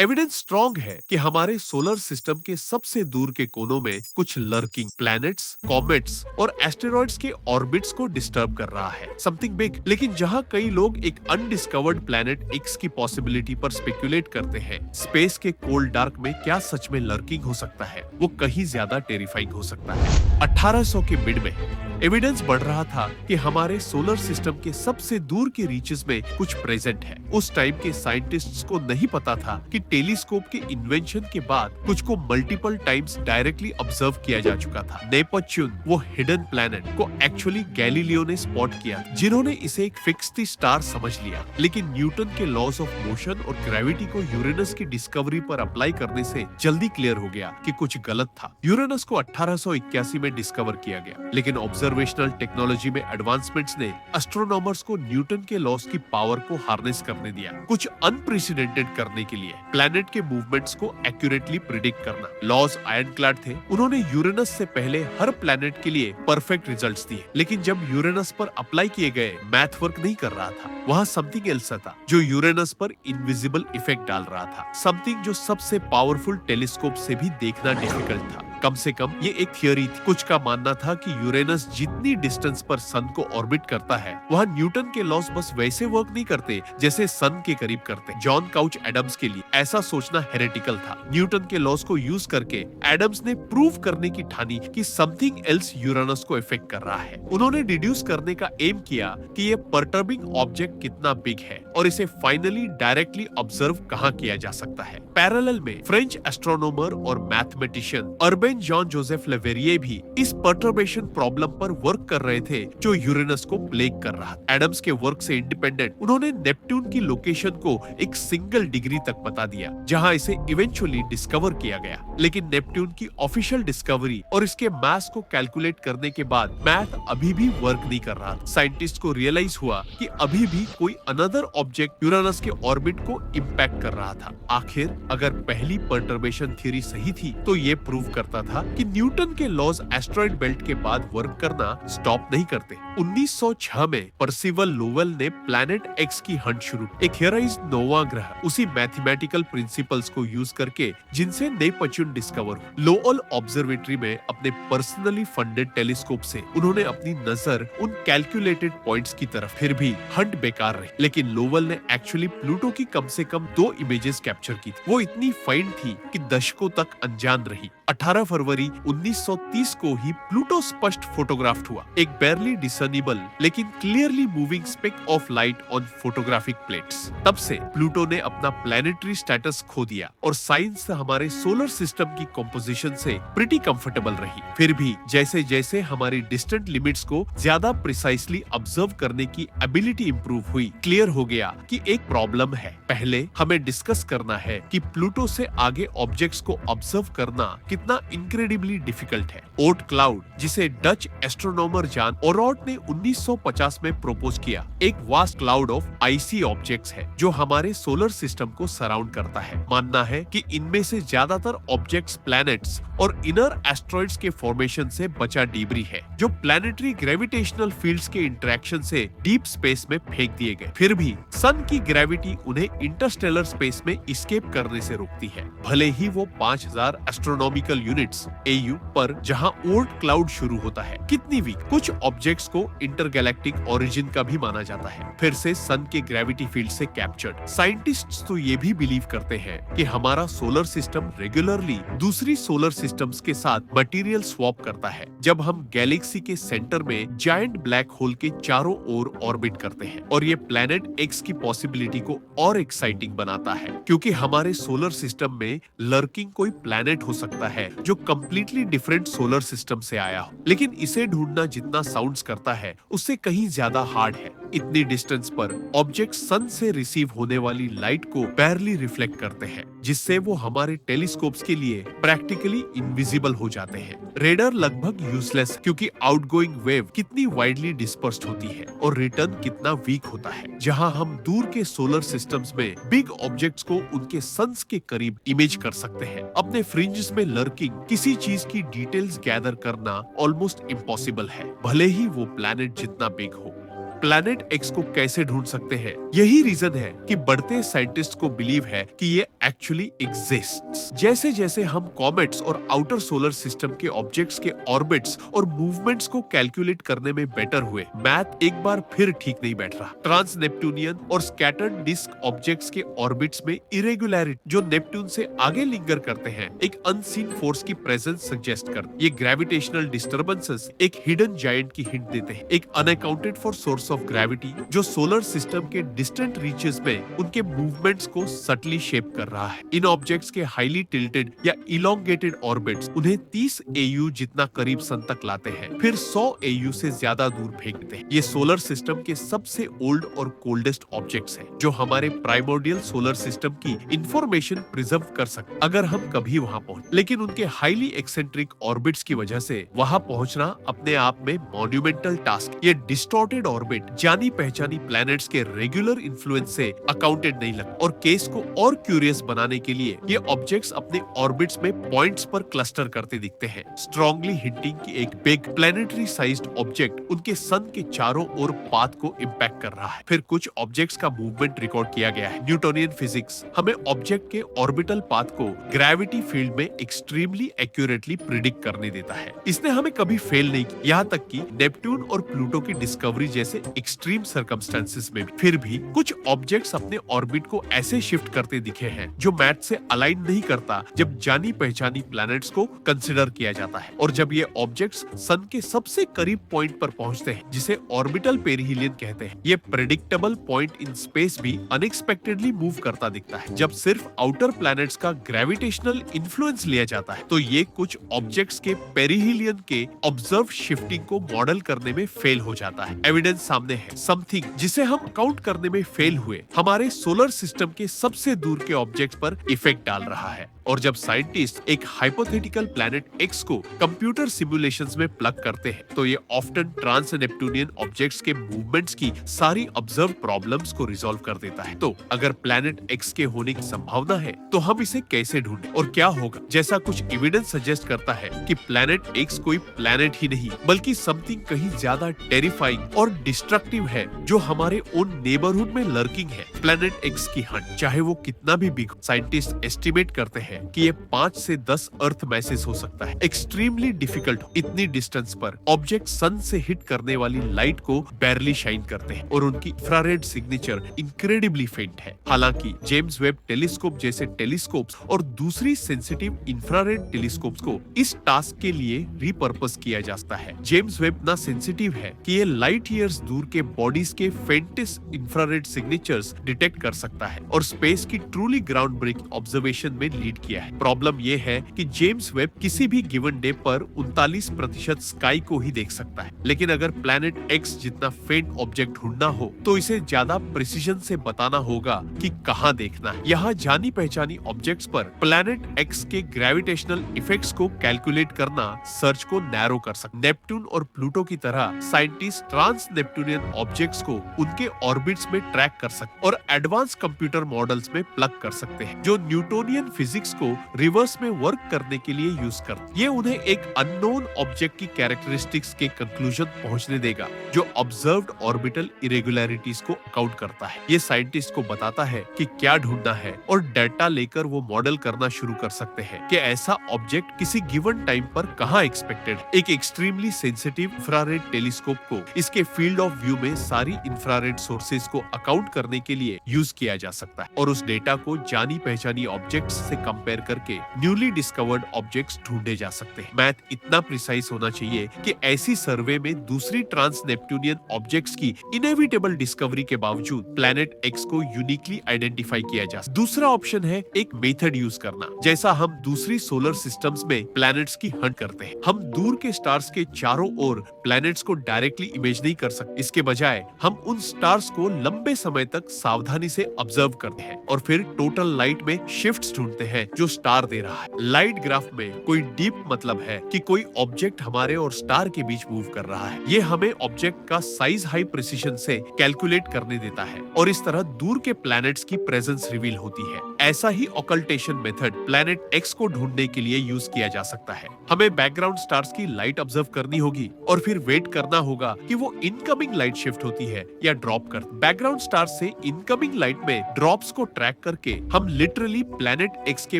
Evidence strong है कि हमारे सोलर सिस्टम के सबसे दूर के कोनों में कुछ लर्किंग प्लैनेट्स, कॉमेट्स और एस्टेरॉइड्स के ऑर्बिट्स को डिस्टर्ब कर रहा है, समथिंग बिग। लेकिन जहां कई लोग एक अनडिस्कवर्ड प्लैनेट एक्स की पॉसिबिलिटी पर स्पेकुलेट करते हैं, स्पेस के कोल्ड डार्क में क्या सच में लर्किंग हो सकता है, वो कहीं ज्यादा टेरिफाइंग हो सकता है। 1800 के मिड में एविडेंस बढ़ रहा था कि हमारे सोलर सिस्टम के सबसे दूर के रीचेस में कुछ प्रेजेंट है। उस टाइम के साइंटिस्ट्स को नहीं पता था कि टेलीस्कोप के इन्वेंशन के बाद कुछ को मल्टीपल टाइम्स डायरेक्टली ऑब्जर्व किया जा चुका था। नेपच्यून, वो हिडन प्लैनेट को एक्चुअली गैलीलियो ने स्पॉट किया, जिन्होंने इसे एक फिक्स्ड स्टार समझ लिया। लेकिन न्यूटन के लॉज ऑफ मोशन और ग्रेविटी को यूरेनस की डिस्कवरी पर अप्लाई करने से जल्दी क्लियर हो गया कि कुछ गलत था। यूरेनस को 1881 में डिस्कवर किया गया, लेकिन ऑब्जर्वेशनल टेक्नोलॉजी में एडवांसमेंट्स ने एस्ट्रोनॉमर्स को न्यूटन के लॉज की पावर को हार्नेस करने दिया, कुछ अनप्रेसिडेंटेड करने के लिए। प्लैनेट के मूवमेंट्स को एक्यूरेटली प्रिडिक्ट करना। लॉज आयरनक्लैड थे। उन्होंने यूरेनस से पहले हर प्लैनेट के लिए परफेक्ट रिजल्ट्स दिए, लेकिन जब यूरेनस पर अप्लाई किए गए, मैथ वर्क नहीं कर रहा था। वहाँ समथिंग एल्स था जो यूरेनस पर इनविजिबल इफेक्ट डाल रहा था, समथिंग जो सबसे पावरफुल टेलीस्कोप से भी देखना डिफिकल्ट था। कम से कम ये एक थियोरी थी। कुछ का मानना था कि यूरेनस जितनी डिस्टेंस पर सन को ऑर्बिट करता है, वहाँ न्यूटन के लॉस बस वैसे वर्क नहीं करते जैसे सन के करीब करते। जॉन काउच एडम्स के लिए ऐसा सोचना हेरेटिकल था। न्यूटन के लॉस को यूज करके एडम्स ने प्रूव करने की ठानी कि समथिंग एल्स यूरेनस को इफेक्ट कर रहा है। उन्होंने डिड्यूस करने का एम किया कि ये परटर्बिंग ऑब्जेक्ट कितना बिग है और इसे फाइनली डायरेक्टली ऑब्जर्व कहाँ किया जा सकता है। पैरेलल में फ्रेंच एस्ट्रोनॉमर और मैथमेटिशियन अर्बेन जॉन जोसेफ लेवेरिये भी इस पर्टर्बेशन प्रॉब्लम पर वर्क कर रहे थे जो यूरेनस को प्लेग कर रहा था। एडम्स के वर्क से इंडिपेंडेंट उन्होंने नेपट्टून की लोकेशन को एक सिंगल डिग्री तक बता दिया, जहां इसे इवेंचुअली डिस्कवर किया गया। लेकिन नेपट्टून की ऑफिशियल डिस्कवरी और इसके मास को कैलकुलेट करने के बाद मैथ अभी भी वर्क नहीं कर रहा था। साइंटिस्ट को रियलाइज हुआ कि अभी भी कोई अनदर ऑब्जेक्ट यूरेनस के ऑर्बिट को इम्पैक्ट कर रहा था। आखिर अगर पहली पर्टर्बेशन थ्योरी सही थी, तो ये प्रूव करता था कि न्यूटन के लॉज एस्ट्रॉइड बेल्ट के बाद वर्क करना स्टॉप नहीं करते। 1906 में पर्सिवल लोवेल ने प्लैनेट एक्स की हंट शुरू की। एक हियराइज्ड नोवा ग्रह उसी मैथमेटिकल प्रिंसिपल्स को यूज करके जिनसे नेपच्यून डिस्कवर हुआ। लोअल ऑब्जर्वेटरी में अपने पर्सनली फंडेड टेलीस्कोप से उन्होंने अपनी नजर उन कैलकुलेटेड पॉइंट्स की तरफ। फिर भी हंट बेकार रही, लेकिन लोवेल ने एक्चुअली प्लूटो की कम से कम 2 इमेजेस कैप्चर की थी। वो इतनी फाइन थी कि दशकों तक अनजान रही। 18 फरवरी 1930 को ही प्लूटो स्पष्ट फोटोग्राफ्ड हुआ, एक बैरली डिसर्निबल लेकिन clearly moving speck of light on photographic plates. तब से प्लूटो ने अपना प्लैनेटरी स्टेटस खो दिया और साइंस हमारे सोलर सिस्टम की कंपोजिशन से प्रिटी कंफर्टेबल रही। फिर भी जैसे जैसे हमारी डिस्टेंट लिमिट्स को ज्यादा प्रिसाइसली ऑब्जर्व करने की एबिलिटी इंप्रूव हुई, क्लियर हो गया कि एक प्रॉब्लम है। पहले हमें डिस्कस करना है कि प्लूटो से आगे ऑब्जेक्ट्स को ऑब्जर्व करना कितना इनक्रेडिबली डिफिकल्ट है। ओर्ट क्लाउड, जिसे डच एस्ट्रोनॉमर जान ओरॉट ने 1950 में प्रपोज किया, एक vast cloud of icy objects है जो हमारे सोलर सिस्टम को सराउंड करता है। मानना है कि इनमें से ज्यादातर ऑब्जेक्ट्स प्लैनेट्स और इनर एस्ट्रॉइड्स के फॉर्मेशन से बचा डिब्री है, जो प्लैनेटरी ग्रेविटेशनल फील्ड्स के इंटरेक्शन से डीप स्पेस में फेंक दिए गए। फिर भी सन की ग्रेविटी उन्हें इंटरस्टेलर स्पेस में एस्केप करने से रोकती है, भले ही वो 5000 एस्ट्रोनॉमिकल यूनिट्स AU पर जहां ओर्ट क्लाउड शुरू होता है। कितनी वीक। कुछ ऑब्जेक्ट्स को इंटरगैलेक्टिक ओरिजिन का भी माना जाता है, फिर से सन के ग्रेविटी फील्ड से कैप्चर्ड। साइंटिस्ट्स तो ये भी बिलीव करते हैं कि हमारा सोलर सिस्टम रेगुलरली दूसरी सोलर सिस्टम्स के साथ मटेरियल स्वैप करता है जब हम गैलेक्सी के सेंटर में जायंट ब्लैक होल के चारों ओर ऑर्बिट करते हैं। और ये प्लैनेट एक्स की पॉसिबिलिटी को और एक्साइटिंग बनाता है, क्योंकि हमारे सोलर सिस्टम में लर्किंग कोई प्लैनेट हो सकता है जो कंप्लीटली डिफरेंट सोलर सिस्टम से आया हो, लेकिन इसे ढूंढना जितना साउंड्स करता है उससे कहीं ज्यादा हार्ड है। इतनी डिस्टेंस पर ऑब्जेक्ट सन से रिसीव होने वाली लाइट को बैरली रिफ्लेक्ट करते हैं, जिससे वो हमारे टेलीस्कोप्स के लिए प्रैक्टिकली इनविजिबल हो जाते हैं। रेडर लगभग यूजलेस, क्योंकि आउटगोइंग वेव कितनी वाइडली डिस्पर्स्ड होती है और रिटर्न कितना वीक होता है। जहां हम दूर के सोलर सिस्टम्स में बिग ऑब्जेक्ट्स को उनके सन्स के करीब इमेज कर सकते हैं, अपने फ्रिंजेस में लर्किंग किसी चीज की डिटेल्स गैदर करना ऑलमोस्ट इम्पॉसिबल है, भले ही वो प्लैनेट जितना बिग हो। प्लैनेट एक्स को कैसे ढूंढ सकते हैं। यही रीजन है कि बढ़ते साइंटिस्ट को बिलीव है कि ये एक्चुअली एग्जिस्ट्स। जैसे जैसे हम कॉमेट्स और आउटर सोलर सिस्टम के ऑब्जेक्ट्स के ऑर्बिट्स और मूवमेंट्स को कैलकुलेट करने में बेटर हुए, मैथ एक बार फिर ठीक नहीं बैठ रहा। ट्रांस नेप्टूनियन और स्कैटर्ड डिस्क ऑब्जेक्ट्स के ऑर्बिट्स में इरेगुलरिटी जो नेपट्टून से आगे लिंगर करते हैं, एक अनसीन फोर्स की प्रेजेंस सजेस्ट करते। ये ग्रेविटेशनल डिस्टर्बेंसेस एक हिडन जायंट की हिंट देते हैं, एक unaccounted for source of gravity जो सोलर सिस्टम के डिस्टेंट रीचेस में उनके मूवमेंट्स को सटली शेप कर रहा है। इन ऑब्जेक्ट्स के हाईली टिल्टेड या इलोंगेटेड ऑर्बिट्स उन्हें 30 AU जितना करीब सन तक लाते हैं, फिर 100 AU से ज्यादा दूर फेंक देते हैं। ये सोलर सिस्टम के सबसे ओल्ड और कोल्डेस्ट ऑब्जेक्ट्स हैं, जो हमारे प्राइमोर्डियल सोलर सिस्टम की इंफॉर्मेशन प्रिजर्व कर सकते अगर हम कभी वहां पहुंच। लेकिन उनके हाईली एक्सेंट्रिक ऑर्बिट्स की वजह से वहां पहुंचना अपने आप में मॉन्यूमेंटल टास्क। ये डिस्टॉर्टेड ऑर्बिट जानी पहचानी प्लैनेट्स के रेगुलर इन्फ्लुएंस से अकाउंटेड नहीं लगता, और केस को और क्यूरियस बनाने के लिए ये ऑब्जेक्ट्स अपने ऑर्बिट्स में पॉइंट्स पर क्लस्टर करते दिखते हैं, स्ट्रांगली हिंटिंग कि एक बिग प्लैनेटरी साइज्ड ऑब्जेक्ट उनके सन के चारों ओर पाथ को इंपैक्ट कर रहा है। फिर कुछ ऑब्जेक्ट्स का मूवमेंट रिकॉर्ड किया गया है। न्यूटोनियन फिजिक्स हमें ऑब्जेक्ट के ऑर्बिटल पाथ को ग्रेविटी फील्ड में एक्सट्रीमली एक्यूरेटली प्रिडिक्ट करने देता है। इसने हमें कभी फेल नहीं किया, यहाँ तक कि नेपट्टून और प्लूटो की डिस्कवरी जैसे एक्सट्रीम सर्कमस्टेंसेस में भी। फिर भी कुछ ऑब्जेक्ट्स अपने ऑर्बिट को ऐसे शिफ्ट करते दिखे हैं जो मैथ से अलाइन नहीं करता जब जानी पहचानी प्लैनेट्स को कंसिडर किया जाता है। और जब ये ऑब्जेक्ट्स सन के सबसे करीब पॉइंट पर पहुंचते हैं, जिसे ऑर्बिटल पेरिहीलियन कहते हैं, ये प्रेडिक्टेबल पॉइंट इन स्पेस भी अनएक्सपेक्टेडली मूव करता दिखता है। जब सिर्फ आउटर प्लैनेट्स का ग्रेविटेशनल इन्फ्लुएंस लिया जाता है, तो ये कुछ ऑब्जेक्ट्स के पेरिहीलियन के ऑब्जर्व शिफ्टिंग को मॉडल करने में फेल हो जाता है। एविडेंस सामने है, समथिंग जिसे हम काउंट करने में फेल हुए हमारे सोलर सिस्टम के सबसे दूर के ऑब्जेक्ट पर इफेक्ट डाल रहा है। और जब साइंटिस्ट एक हाइपोथेटिकल प्लैनेट एक्स को कंप्यूटर सिमुलेशंस में प्लग करते हैं, तो ये ऑफ्टन ट्रांस नेप्टूनियन ऑब्जेक्ट्स के मूवमेंट्स की सारी ऑब्जर्व प्रॉब्लम्स को रिजॉल्व कर देता है। तो अगर प्लैनेट एक्स के होने की संभावना है, तो हम इसे कैसे ढूंढें और क्या होगा? जैसा कुछ एविडेंस सजेस्ट करता है कि प्लैनेट एक्स कोई प्लैनेट ही नहीं, बल्कि समथिंग कहीं ज्यादा टेरिफाइंग और डिस्ट्रक्टिव है, जो हमारे ओन नेबरहुड में लर्किंग है। प्लैनेट एक्स की हंट, चाहे वो कितना भी बिग, साइंटिस्ट एस्टिमेट करते हैं कि ये 5 से 10 अर्थ मैसेज हो सकता है। एक्सट्रीमली डिफिकल्ट इतनी डिस्टेंस पर ऑब्जेक्ट सन से हिट करने वाली लाइट को बैरली शाइन करते हैं, और उनकी इंफ्रारेड सिग्नेचर इनक्रेडिबली फेंट है। हालांकि जेम्स वेब टेलीस्कोप जैसे टेलीस्कोप्स और दूसरी सेंसिटिव इंफ्रारेड टेलीस्कोप्स को इस टास्क के लिए रिपर्पस किया जाता है। जेम्स वेब इतना सेंसिटिव है कि ये लाइट ईयर्स दूर के बॉडीज के फेंटेस्ट इंफ्रारेड सिग्नेचर्स डिटेक्ट कर सकता है, और स्पेस की ट्रूली ग्राउंड ब्रेकिंग ऑब्जर्वेशन में लीड किया है। प्रॉब्लम ये है कि जेम्स वेब किसी भी गिवन डे पर 39% स्काई को ही देख सकता है। लेकिन अगर प्लैनेट एक्स जितना फेंट ऑब्जेक्ट ढूंढना हो, तो इसे ज्यादा प्रिसीजन से बताना होगा कि कहां देखना है। यहाँ जानी पहचानी ऑब्जेक्ट्स पर प्लैनेट एक्स के ग्रेविटेशनल इफेक्ट्स को कैलकुलेट करना सर्च को नैरो कर सकता है। नेपट्टून और प्लूटो की तरह साइंटिस्ट ट्रांस नेप्टूनियन ऑब्जेक्ट्स को उनके ऑर्बिट्स में ट्रैक कर सकते और एडवांस कंप्यूटर मॉडल्स में प्लग कर सकते हैं, जो न्यूटोनियन फिजिक्स को रिवर्स में वर्क करने के लिए यूज करते। ये उन्हें एक अननोन ऑब्जेक्ट की कैरेक्टरिस्टिक्स के कंक्लूजन पहुंचने देगा, जो ऑब्जर्व्ड ऑर्बिटल इरेगुलरिटीज को काउंट करता है। ये साइंटिस्ट को बताता है कि क्या ढूंढना है, और डाटा लेकर वो मॉडल करना शुरू कर सकते हैं कि ऐसा ऑब्जेक्ट किसी गिवन टाइम पर कहां एक्सपेक्टेड है। एक एक्सट्रीमली सेंसिटिव इंफ्रारेड टेलीस्कोप को इसके फील्ड ऑफ व्यू में सारी इंफ्रारेड सोर्सेज को अकाउंट करने के लिए यूज किया जा सकता है, और उस डेटा को जानी पहचानी ऑब्जेक्ट्स से कंपेयर करके न्यूली डिस्कवर्ड ऑब्जेक्ट्स ढूंढे जा सकते हैं। मैथ इतना प्रिसाइज होना चाहिए कि ऐसी सर्वे में दूसरी ट्रांस नेप्टूनियन ऑब्जेक्ट्स की इनएविटेबल डिस्कवरी के बावजूद प्लैनेट एक्स को यूनिकली आइडेंटिफाई किया जा सके। दूसरा ऑप्शन है एक मेथड यूज करना, जैसा हम दूसरी सोलर सिस्टम्स में प्लैनेट्स की हंट करते हैं। हम दूर के स्टार्स के चारों ओर प्लैनेट्स को डायरेक्टली इमेज नहीं कर सकते। इसके बजाय हम उन स्टार्स को लंबे समय तक सावधानी से ऑब्जर्व करते हैं, और फिर टोटल लाइट में शिफ्ट्स ढूंढते हैं जो स्टार दे रहा है। लाइट ग्राफ में कोई डीप मतलब है कि कोई ऑब्जेक्ट हमारे और स्टार के बीच मूव कर रहा है। ये हमें ऑब्जेक्ट का साइज हाई प्रिसिशन से कैलकुलेट करने देता है, और इस तरह दूर के प्लैनेट्स की प्रेजेंस रिवील होती है। ऐसा ही ऑकल्टेशन मेथड प्लैनेट एक्स को ढूंढने के लिए यूज किया जा सकता है। हमें बैकग्राउंड स्टार्स की लाइट ऑब्जर्व करनी होगी, और फिर वेट करना होगा कि वो इनकमिंग आउटगोइंग लाइट शिफ्ट होती है या ड्रॉप कर। बैकग्राउंड स्टार से इनकमिंग लाइट में ड्रॉप्स को ट्रैक करके हम लिटरली प्लैनेट एक्स के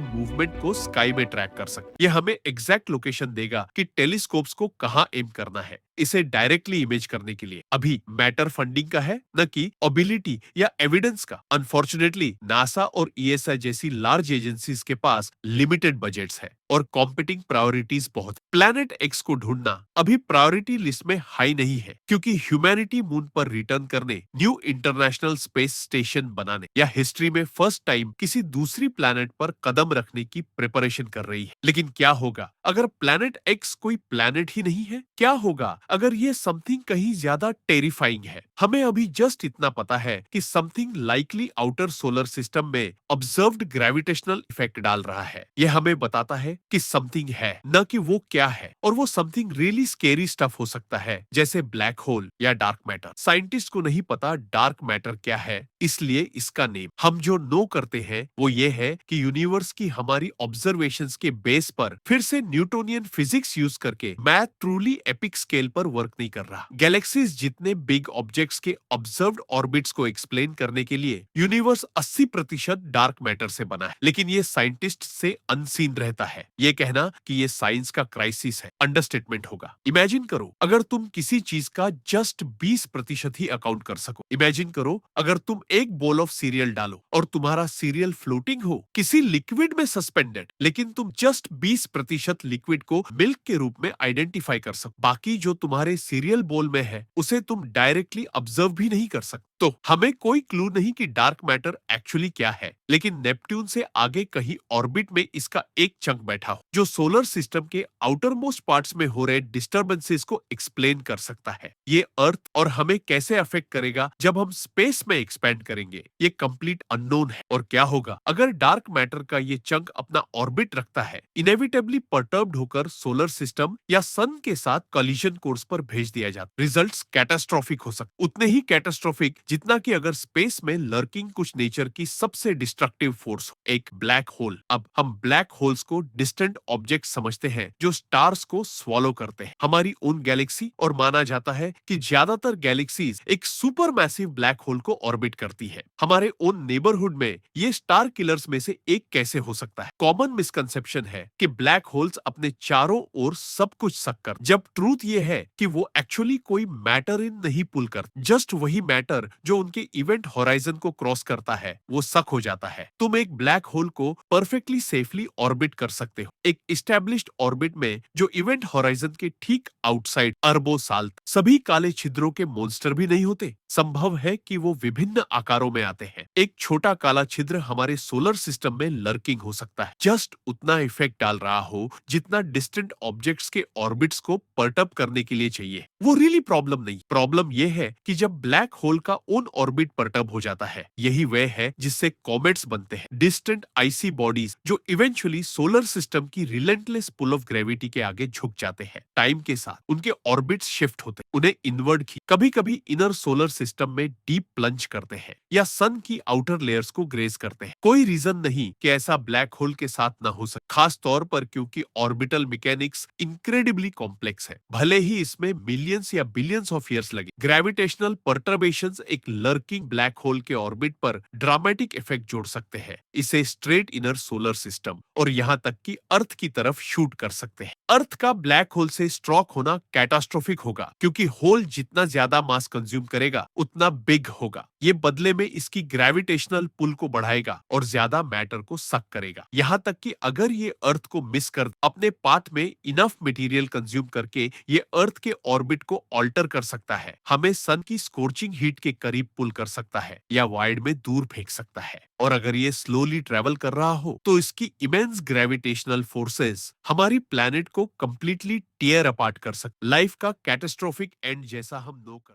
मूवमेंट को स्काई में ट्रैक कर सकते। ये हमें एग्जैक्ट लोकेशन देगा कि टेलीस्कोप्स को कहाँ एम करना है इसे डायरेक्टली इमेज करने के लिए। अभी मैटर फंडिंग का है, न कि एबिलिटी या एविडेंस का। अनफॉर्चुनेटली नासा और ईएसआई जैसी लार्ज एजेंसीज के पास लिमिटेड बजट्स है और कॉम्पिटिंग प्रायोरिटीज बहुत। प्लैनेट एक्स को ढूंढना अभी प्रायोरिटी लिस्ट में हाई नहीं है, क्योंकि ह्यूमैनिटी मून पर रिटर्न करने, न्यू इंटरनेशनल स्पेस स्टेशन बनाने या हिस्ट्री में फर्स्ट टाइम किसी दूसरी प्लैनेट पर कदम रखने की प्रिपरेशन कर रही है। लेकिन क्या होगा अगर प्लैनेट एक्स कोई प्लैनेट ही नहीं है? क्या होगा अगर ये समथिंग कहीं ज्यादा टेरिफाइंग है? हमें अभी जस्ट इतना पता है कि something likely outer solar system में ऑब्जर्व्ड ग्रेविटेशनल इफेक्ट डाल रहा है। यह हमें बताता है कि समथिंग है, न कि वो क्या है। और वो समथिंग रियली स्केरी स्टफ हो सकता है, जैसे ब्लैक होल या डार्क मैटर। साइंटिस्ट को नहीं पता डार्क मैटर क्या है, इसलिए इसका नेम। हम जो नो करते हैं वो ये है कि यूनिवर्स की हमारी ऑब्जर्वेशंस के बेस पर फिर से न्यूटोनियन फिजिक्स यूज करके मैथ ट्रूली एपिक स्केल पर वर्क नहीं कर रहा। गैलेक्सीज जितने बिग ऑब्जेक्ट्स के ऑब्जर्व्ड ऑर्बिट्स को एक्सप्लेन करने के लिए यूनिवर्स 80% डार्क मैटर से बना है, लेकिन ये साइंटिस्ट से अनसीन रहता है। ये कहना कि ये साइंस का क्राइसिस है अंडरस्टेटमेंट होगा। इमेजिन करो अगर तुम किसी चीज का जस्ट 20% ही अकाउंट कर सको। इमेजिन करो अगर तुम एक बोल ऑफ सीरियल डालो और तुम्हारा सीरियल फ्लोटिंग हो, किसी लिक्विड में सस्पेंडेड, लेकिन तुम जस्ट 20% लिक्विड को मिल्क के रूप में आइडेंटिफाई कर सको। बाकी जो तुम्हारे सीरियल बोल में है उसे तुम डायरेक्टली ऑब्जर्व भी नहीं कर सकते। तो हमें कोई क्लू नहीं कि डार्क मैटर एक्चुअली क्या है, लेकिन नेपट्यून से आगे कहीं ऑर्बिट में इसका एक चंक बैठा हो जो सोलर सिस्टम के आउटर मोस्ट पार्ट्स में हो रहे डिस्टर्बेंसेस को एक्सप्लेन कर सकता है। ये अर्थ और हमें कैसे अफेक्ट करेगा जब हम स्पेस में एक्सपैंड करेंगे, ये कंप्लीट अननोन है। और क्या होगा अगर डार्क मैटर का ये चंक अपना ऑर्बिट रखता है, इनेविटेबली परटर्ब्ड होकर सोलर सिस्टम या सन के साथ कॉलिजन कोर्स पर भेज दिया जाता। रिजल्ट्स कैटास्ट्रोफिक हो सकते, उतने ही कैटास्ट्रोफिक जितना कि अगर स्पेस में लर्किंग कुछ नेचर की सबसे डिस्ट्रक्टिव फोर्स हो, एक ब्लैक होल। अब हम ब्लैक होल्स को डिस्टेंट ऑब्जेक्ट समझते हैं जो स्टार्स को स्वॉलो करते हैं, हमारी ओन गैलेक्सी। और माना जाता है कि ज्यादातर गैलेक्सीज एक सुपर मैसिव ब्लैक होल को ऑर्बिट करती है। हमारे ओन नेबरहुड में ये स्टार किलर्स में से एक कैसे हो सकता है? कॉमन मिसकंसेप्शन है कि ब्लैक होल्स अपने चारों ओर सब कुछ सक कर, जब ट्रूथ ये है कि वो एक्चुअली कोई मैटर इन नहीं पुल कर, जस्ट वही मैटर जो उनके इवेंट होराइजन को क्रॉस करता है वो सक हो जाता है। तुम एक ब्लैक होल को परफेक्टली सेफली ऑर्बिट कर सकते हो, एक इस्टेब्लिश्ड ऑर्बिट में जो इवेंट होराइजन के ठीक आउटसाइड अरबों साल तक। सभी काले छिद्रों के मॉन्स्टर भी नहीं होते, संभव है कि वो विभिन्न आकारों में आते हैं। एक छोटा काला छिद्र हमारे सोलर सिस्टम में लर्किंग हो सकता है, जस्ट उतना इफेक्ट डाल रहा हो जितना डिस्टेंट ऑब्जेक्ट्स के ऑर्बिट्स को पर्टअप करने के लिए चाहिए। वो रियली प्रॉब्लम नहीं। प्रॉब्लम ये है कि जब ब्लैक होल का ओन ऑर्बिट पर्टअप हो जाता है, यही वह है जिससे कॉमेट्स बनते हैं, डिस्टेंट आइसी बॉडीज जो इवेंचुअली सोलर सिस्टम की रिलेंटलेस पुल ऑफ ग्रेविटी के आगे झुक जाते हैं। टाइम के साथ उनके ऑर्बिट्स शिफ्ट होते हैं, उन्हें इनवर्ड की, कभी कभी इनर सोलर सिस्टम में डीप प्लंज करते हैं या सन की आउटर लेयर्स को ग्रेज करते हैं। कोई रीजन नहीं कि ऐसा ब्लैक होल के साथ ना हो सके, खास तौर पर क्योंकि ऑर्बिटल मैकेनिक्स इनक्रेडिबली कॉम्प्लेक्स है। भले ही इसमें मिलियंस या बिलियंस ऑफ ईयर्स लगे, ग्रेविटेशनल पर्टर्बेशंस एक लर्किंग ब्लैक होल के ऑर्बिट पर ड्रामेटिक इफेक्ट जोड़ सकते हैं, इसे स्ट्रेट इनर सोलर सिस्टम और यहाँ तक कि अर्थ की तरफ शूट कर सकते हैं। अर्थ का ब्लैक होल से स्ट्रोक होना कैटास्ट्रोफिक होगा, क्योंकि होल जितना ज्यादा मास कंज्यूम करेगा उतना बिग होगा। ये बदले में इसकी ग्रेविटेशनल पुल को बढ़ाएगा और ज्यादा मैटर को सक करेगा। यहाँ तक कि अगर ये अर्थ को मिस कर अपने पाथ में इनफ मटेरियल कंज्यूम करके ये अर्थ के ऑर्बिट को ऑल्टर कर सकता है, हमें सन की स्कोर्चिंग हीट के करीब पुल कर सकता है या वाइड में दूर फेंक सकता है। और अगर ये स्लोली ट्रेवल कर रहा हो तो इसकी इमेंस ग्रेविटेशनल फोर्सेस हमारी प्लैनेट को कंप्लीटली टीयर अपार्ट कर सकते, लाइफ का कैटास्ट्रोफिक एंड जैसा हम नो कर